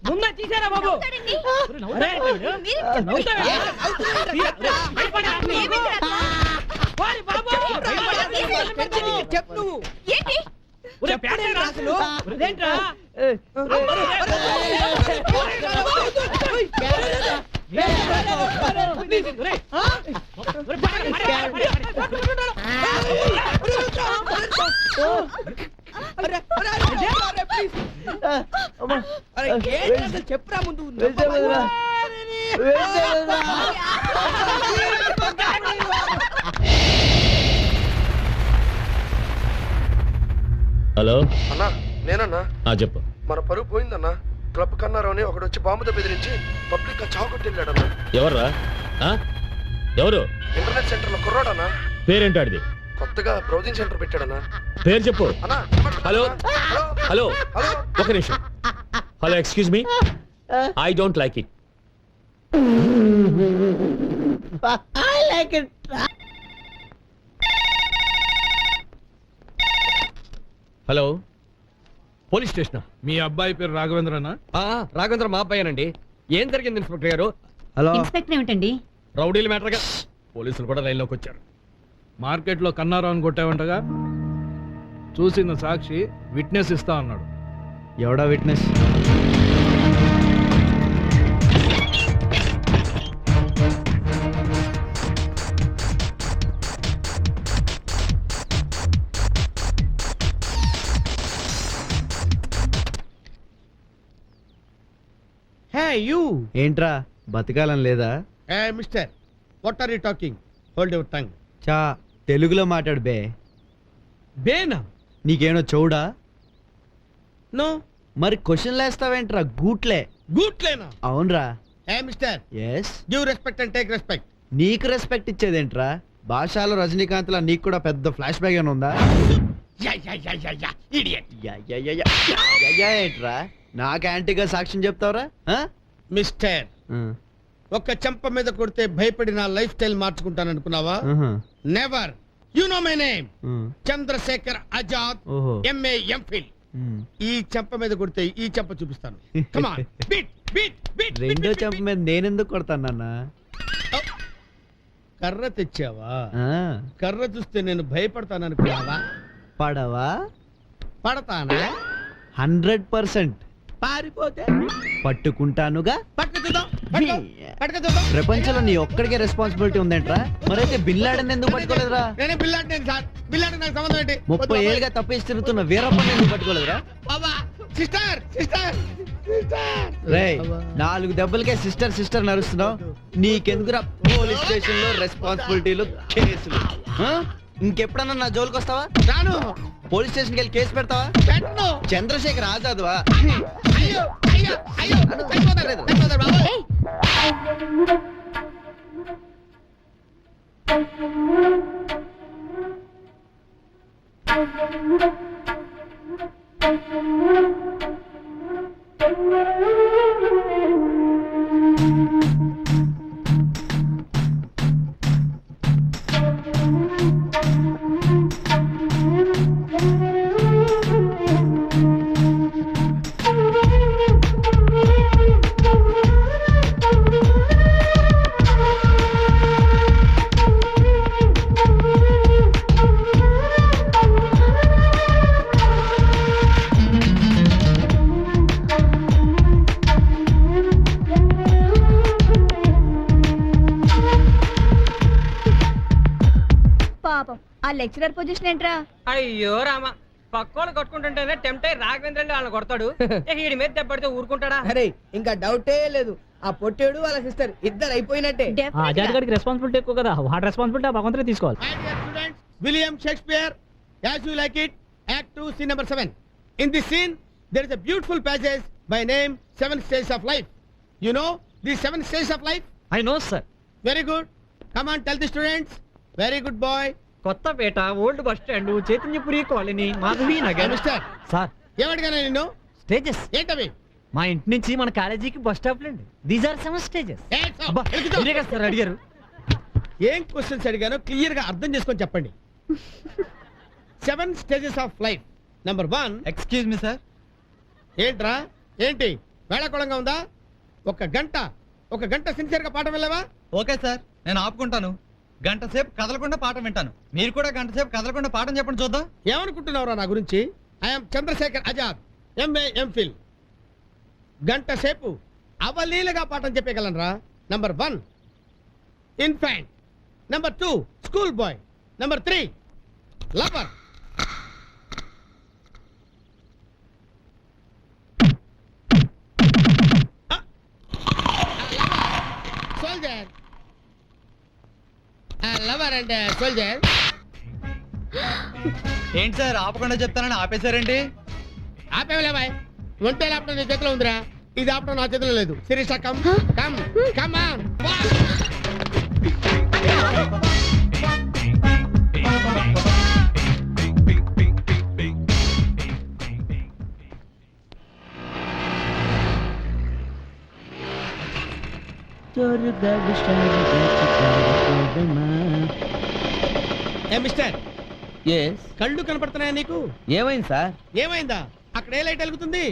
ముందా తీసారా బాబు? చెప్పు ఏంట్రా? చెప్పురా ముందు. హలో అన్నా, నేనన్నా. చెప్పు. మన పరువు పోయిందన్నా. క్లబ్ కన్నారావుని ఒకడు వచ్చి బాంబుతో బెదిరించి పబ్లిక్ గా చావుకొట్టిల్లాడన్నా. ఎవర్రా? ఎవరు? ఇంటర్నెట్ సెంటర్ లో కుర్రాడన్నా. పేరేంటాడిది? కొత్తగా బ్రౌజింగ్ సెంటర్ పెట్టాడన్నా. పేరు చెప్పు. హలో హలో హలో, ఒక నిమిషం. Hello, excuse me, I don't like it. Hello, police station. మీ అబ్బాయి పేరు రాఘవేంద్రనా? రాఘవేంద్ర మా అబ్బాయేనండి. ఏం జరిగింది ఇన్స్పెక్టర్ గారు? హలో ఇన్స్పెక్టర్ ఏమిటండి? రౌడీల మ్యాటర్గా పోలీసులు కూడా లైన్లోకి వచ్చారు. మార్కెట్ లో కన్నారావుని కొట్టావంటగా? చూసిన సాక్షి విట్నెస్ ఇస్తా అన్నాడు. ఎవడా విట్నెస్? ఏంట్రా బతకాలం లేదా? Mister, what are you talking? Hold your tongue. చా తెలుగులో మాట్లాడు బే. బేనా? నీకేనో చౌడా? నో. మరి క్వశ్చన్ లేస్తావేంట్రా గూట్లే? గూట్లేనా? అవునరా. Mister, yes. Give respect and take respect. నీకు రెస్పెక్ట్ ఇచ్చేదేంట్రా? భాషలో రజనీకాంత్ లా నీకు కూడా పెద్ద ఫ్లాష్ బ్యాక్ ఏమైనా ఉందా? ఏంట్రా నాకు యాంటీగా సాక్ష్యం చెప్తావరా? మిస్టర్, ఒక్క చెంప మీద కొడితే భయపడి నా లైఫ్ స్టైల్ మార్చుకుంటాను అనుకున్నావా? Never. You know my name, Chandrashekhar Azad, MA MPhil. ఈ చెంప మీద కొడితే ఈ చెంప చూపిస్తాను. Come on, beat beat beat. రెండో చెంప మీద నేనెందుకు కొడతాను నాన్న? కర్ర తెచ్చావా? కర్ర చూస్తే నేను భయపడతాను అనుకున్నావా? పడవా? పడతానా? 100%. పారిపోతే పట్టుకుంటానుగా. పట్టుకుతుందా? ప్రపంచంలో నీ ఒక్కడికే రెస్పాన్సిబిలిటీ ఉందేంట్రా? మరైతే బిన్ లాడెన్ ఎందుకు పట్టుకోలేదురా? నేనే bin Laden sir. Bin Laden నాకు సంబంధం ఏంటి? 30 ఏళ్ళుగా తప్పేసి తిరుగుతున్న వీరప్పని ఎందుకు పట్టుకోలేదురా? సిస్టర్ సిస్టర్ రేయ్, 4 దెబ్బలకే సిస్టర్ సిస్టర్ నరుస్తున్నావు. నీకెందుకురా పోలీస్ స్టేషన్ లో రెస్పాన్సిబిలిటీలు, కేసులు? ఇంకెప్పుడన్నా నా జోలికి వస్తావా? రాను. పోలీస్ స్టేషన్ కి వెళ్ళి కేసు పెడతావా? పెట్టను. చంద్రశేఖర్ ఆజాద్వా? అయ్యో అయ్యో అయ్యో, చచ్చిపోతారు బాబు. లెక్చరర్ పొజిషన్ ఏంట్రా? అయ్యో రామా, పక్కోళ్ళు కొట్టుకుంటుంటేనే టెంప్టై రాఘవేంద్రుడు వాళ్ళని కొడతాడు. వీడి మీద దెబ్బడితే ఊరుకుంటాడా? అరే ఇంకా డౌటే లేదు, ఆ పొట్టేడు వాళ్ళ సిస్టర్ ఇద్దరు అయిపోయినట్టే. ఆజాద్ గారికి రెస్పాన్సిబిలిటీ ఎక్కువ కదా, వాటి రెస్పాన్సిబిలిటీ భగవంతుడే తీసుకోవాలి. William Shakespeare, as you like it, Act 2, Scene number 7. In this scene, there is a beautiful passage by name 7 Stages of Life. You know these 7 Stages of Life? I know, sir. Very good. Come on, tell the students. Very good boy. Kothapeta, old bus stand, Chaitanyapuri colony, Madhavi Nagar. Mister sir, ఏమడిగానే నిన్ను? Stages ఏంటవి? మా ఇంటి నుంచి మన కాలేజీకి bus stop అండి. These are 7 stages. Sir అడిగారు. ఏం క్వశ్చన్స్ అడిగానో క్లియర్ గా అర్థం చేసుకొని చెప్పండి. 7 stages of life. Number 1. Excuse me sir. ఏంట్రా ఏంటి వేళాకోళంగా ఉందా? ఒక గంట సిన్సియర్ గా పాఠం వెళ్ళావా? ఓకే సార్, నేను ఆపుకుంటాను. గంట సేపు కదలకుండా పాఠం వింటాను. మీరు కూడా గంట సేపు కదలకుండా పాఠం చెప్పండి చూద్దాం. ఏమనుకుంటున్నావురా నా గురించి? I'm Chandrashekhar Azad, MA MPhil. గంట సేపు అవలీలగా పాఠం చెప్పగలనరా. Number 1 infant. Number 2 school boy. Number 3 lover. Soldier. Lover and soldier. ఏంటి సార్ ఆపకుండా చెప్తానని ఆపేశారేంటి? ఆపేవలేవా? ఒంటే ఆపడం నీ చేతిలో ఉందిరా, ఇది ఆపడం నా చేతిలో లేదు. Shirisha come come come on. Mister, కళ్ళు కనపడుతున్నాయా నీకు? ఏమైంది సార్? ఏమైందా? అక్కడ ఏ లైట్ వెలుగుతుంది?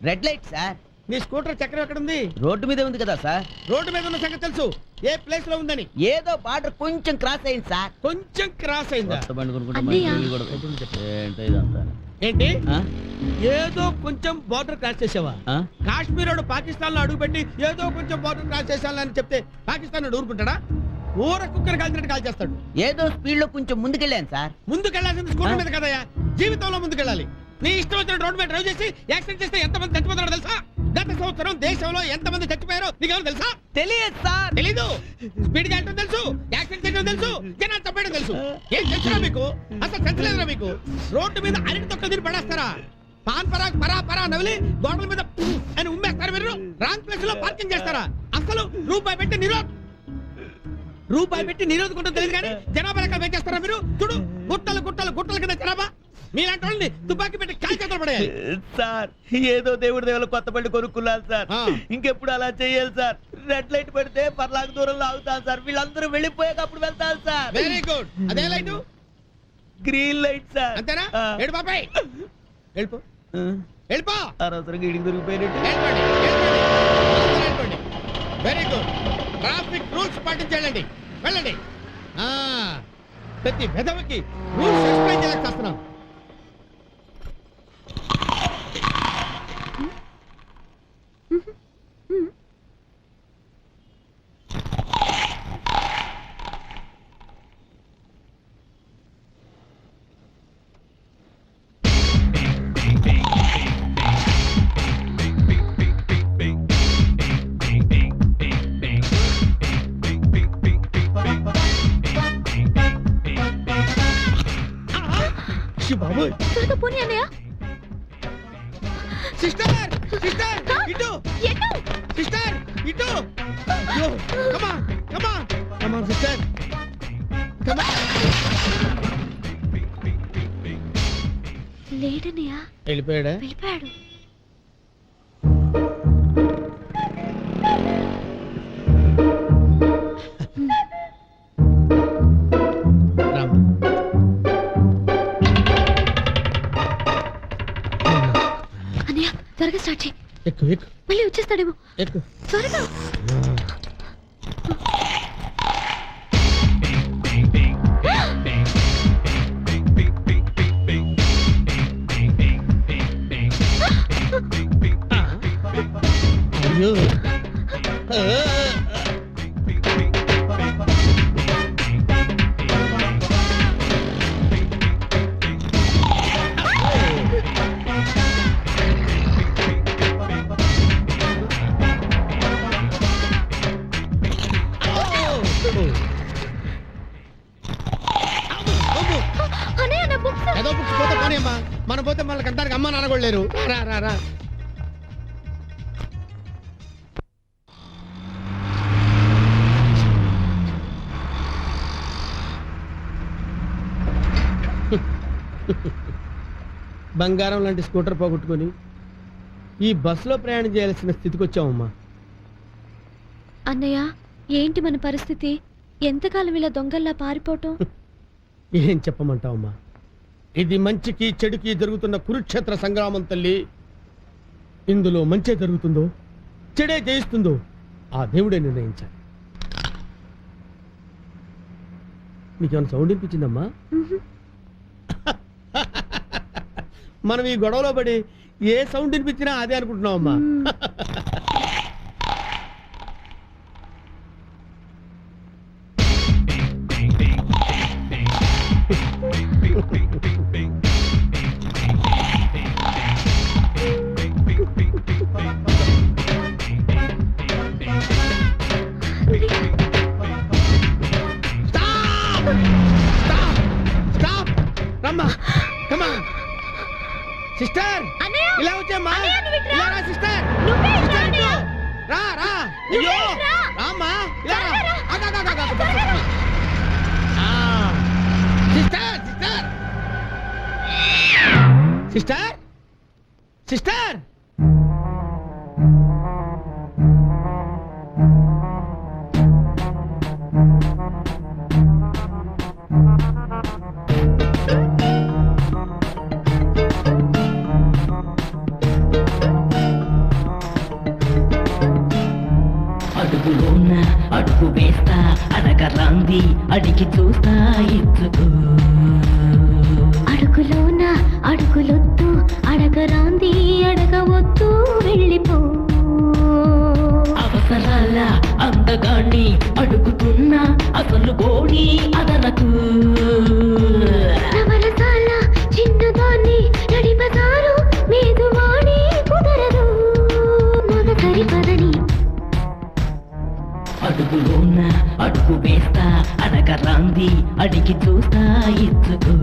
Red light sir. నీ స్కూటర్ చక్రం ఎక్కడ ఉంది? రోడ్డు మీద ఉంది కదా సార్. రోడ్డు మీద ఉన్న సంగతి తెలుసు, ఏ ప్లేస్ లో ఉందని? ఏదో బార్డర్ కొంచెం క్రాస్ అయింది సార్. కొంచెం క్రాస్ అయిందా? ఏంటి ఏదో కొంచెం బార్డర్ క్రాస్ చేసావా? కాశ్మీర్ వాడు పాకిస్తాన్ లో అడుగుపెట్టి ఏదో కొంచెం బార్డర్ క్రాస్ చేసాలని చెప్తే పాకిస్తాన్ వాడు ఊరుకుంటాడా? ఊర కుక్కర్ కాల్చినట్టు కాల్ చేస్తాడు. ఏదో స్పీడ్ లో కొంచెం ముందుకెళ్ళాను సార్. ముందుకెళ్లాల్సింది స్కూటర్ మీద కదయ్యా, జీవితంలో ముందుకెళ్ళాలి. నీ ఇష్టం వచ్చిన రోడ్డు మీద డ్రైవ్ చేసి యాక్సిడెంట్ చేస్తే ఎంతమంది చచ్చిపోతారో తెలుసా? గత సంవత్సరం దేశంలో ఎంతమంది చచ్చిపోయారో నీకెవరు తెలుసా? తెలియదు సార్. తెలీదు. స్పీడ్ గా వెళ్ళడం తెలుసు, యాక్సిడెంట్ చేయడం తెలుసు, జనాలు చంపేయడం తెలుసు. ఏం తెలుసురా మీకు? అసలు సెన్స్ లేదురా మీకు? రోడ్డు మీద అరటి తొక్కలు తిని పడేస్తారా? పాన్ పరాగ్ పరా పరా నవిలి గోడల మీద అని ఉమ్మేస్తారా మీరు? రాంగ్ ప్లేస్ లో పార్కింగ్ చేస్తారా? అసలు రూపాయి పెట్టి నిరోధకుంటూ తెలియదు కానీ జనాభా లెక్క పెంచేస్తారా మీరు? చూడు గుట్టలు గుట్టలు గుట్టల కింద జనాభా. మీలాంటి వాళ్ళని తుపాకీ పెట్టి కాల్ చేతులు పడేయాలి సార్. ఏదో దేవుడి దేవుళ్ళు కొత్త బండి కొనుక్కున్నారు సార్. ఇంకెప్పుడు అలా చేయాలి సార్. రెడ్ లైట్ పెడితే పర్లాకు దూరంలో ఆగుతాను సార్. వీళ్ళందరూ వెళ్ళిపోయాక అప్పుడు వెళ్తాను సార్. Very good. అదే లైట్? Green light sir. అంతేనా? ఏడు బాబాయ్ వెళ్ళిపో వెళ్ళిపో. అనవసరంగా ఇడికి దొరికిపోయినట్టు. Very good. ట్రాఫిక్ రూల్స్ పాటించండి. వెళ్ళండి. ప్రతి వెధవకి రూల్స్ ఎక్స్ప్లెయిన్ చేయలేక చేస్తున్నాం. బాబోయ్, పోనీ అన్నయ్య. సిస్టర్ సిస్టర్ ఇటు సిస్టర్ ఇటు. కమాన్ కమాన్ కమాన్ సిస్టర్ కమాన్. లేడన్నయ్య. వెళ్ళిపోయాడా? వెళ్ళిపోయాడు. అన్నయ్య త్వరగా స్టార్ట్ చేయి. ఎక్కు ఎక్కు. మళ్ళీ వచ్చేస్తాడేమో. ఎక్కు త్వరగా. అయ్యో. ఏదో బుక్స్ పోతే పోనీ అమ్మా. మనం పోతే మనకి అంటానికి అమ్మ నాన్న కూడా లేరు. రా రా రా. బంగారం లాంటి స్కూటర్ పోగొట్టుకొని ఈ బస్సులో ప్రయాణం చేయాల్సిన స్థితికి వచ్చామమ్మా. అన్నయ్య ఏంటి మన పరిస్థితి? ఎంతకాలం ఇలా దొంగల్లా పారిపోవటం? ఏం చెప్పమంటావమ్మా, ఇది మంచికి చెడుకి జరుగుతున్న కురుక్షేత్ర సంగ్రామం తల్లి. ఇందులో మంచే జరుగుతుందో చెడే జయిస్తుందో ఆ దేవుడే నిర్ణయించాలి. నీకేమైనా సౌండ్ వినిపించిందమ్మా? మనం ఈ గొడవలో పడి ఏ సౌండ్ వినిపించినా అదే అనుకుంటున్నావమ్మా. సిస్టర్ ఇలా వచ్చామ్మా, ఇలా రా సిస్టర్. రా రా, అయ్యో రామ్మా, ఇలా రా. సిస్టర్ సిస్టర్ సిస్టర్ సిస్టర్ అడుగులోన అడుగు వేస్తా అడగరాంది అడిగి చూస్తా ఎత్తుకు. అడుగులోన అడుగులొద్దు అడగరాంది అడగవద్దు వెళ్ళిపో. అవసరాల అందగాన్ని అడుగుతున్నా అసలు గోడి అదనకు. నవరసాల చిన్నదాన్ని నడిపదారు మేదువాడి కుదరదు మగ సరిపదని. అడుగులోన అడుగు వేస్తా అడగరాంది అడిగి చూస్తా ఎత్తుకు.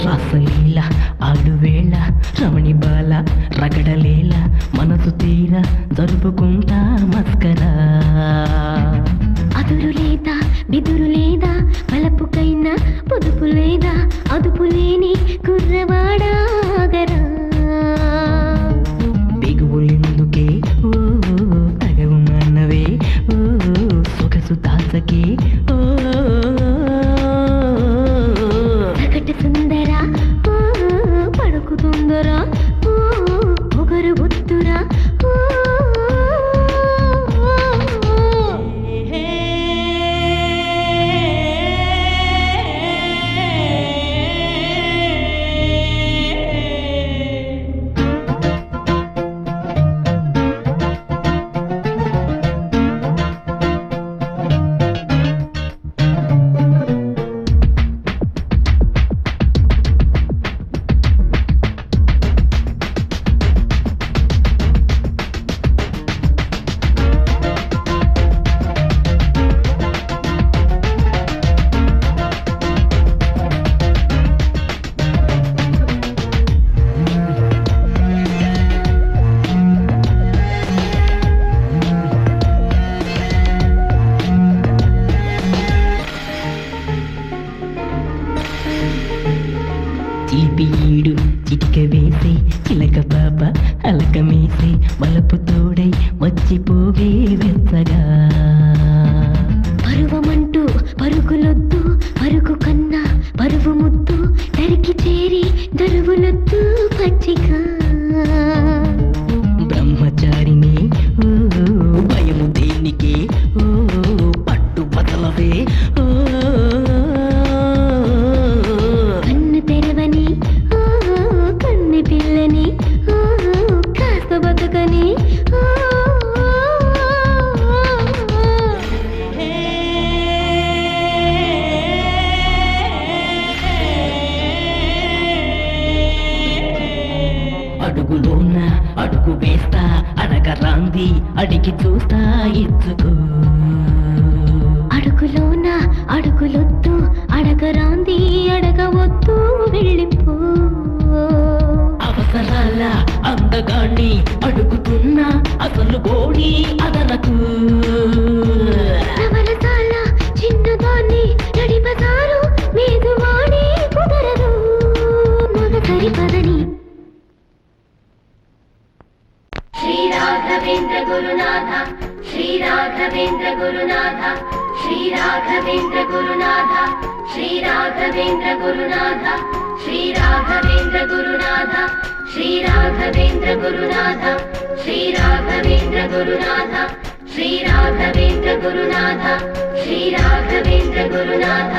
రాసలీల ఆడువేళ రమణి బాల రగడలేల మనసు తీర జరుపుకుంటా మస్కరా. అదురు లేదా బిదురు లేదా బలపుకైనా పొదుపు లేదా అదుపు లేని కుర్రవాడాగరా. బిగువులెందుకే ఓ తగవు మన్నవే ఓ సొగసు తాసకే ఓ సగటు సుందరా ఓ పడుకుతుందరా ఓ పొగరు బుద్ధురా ఓ. చిలిపియీడు చిటిక వేసే చిలక పాప అలక మేసే వలపు తోడై వచ్చిపోవే వెచ్చగా. పరువమంటూ పరుగులొద్దు పరుగు కన్నా పరువు ముద్దు దరికి చేరి దరువులొద్దు పచ్చిగా. బ్రహ్మచారిని ఓ భయము దేనికి ఓ పట్టు బదలవే ఓ. కన్ను తెరవని ఓ కన్ను పిల్లని ఓ కాస్త బతుకని ఓ. అడుగులోన అడుగు వేస్తా అడగరాంది అడిగి చూస్తా ఎత్తుకు. అడుగులోన అడుగులొద్దు అడగరాంది అడగవద్దు వెళ్ళిపో అవసరాల అందగాన్ని అడుగుతున్నా అసలు గోడి అదనకు నవలసాల చిన్నదాన్ని నడిపదారు మేదువాడి కుదరదు మగ సరిపదని శ్రీ రాఘవేంద్ర గురునాథ శ్రీ రాఘవేంద్ర గురునాథ శ్రీ రాఘవేంద్ర గురునాథ శ్రీ రాఘవేంద్ర గురునాథ శ్రీ రాఘవేంద్ర గురునాథ శ్రీ రాఘవేంద్ర గురునాథ శ్రీ రాఘవేంద్ర గురునాథ శ్రీ రాఘవేంద్ర గురునాథ శ్రీ రాఘవేంద్ర గురునాథ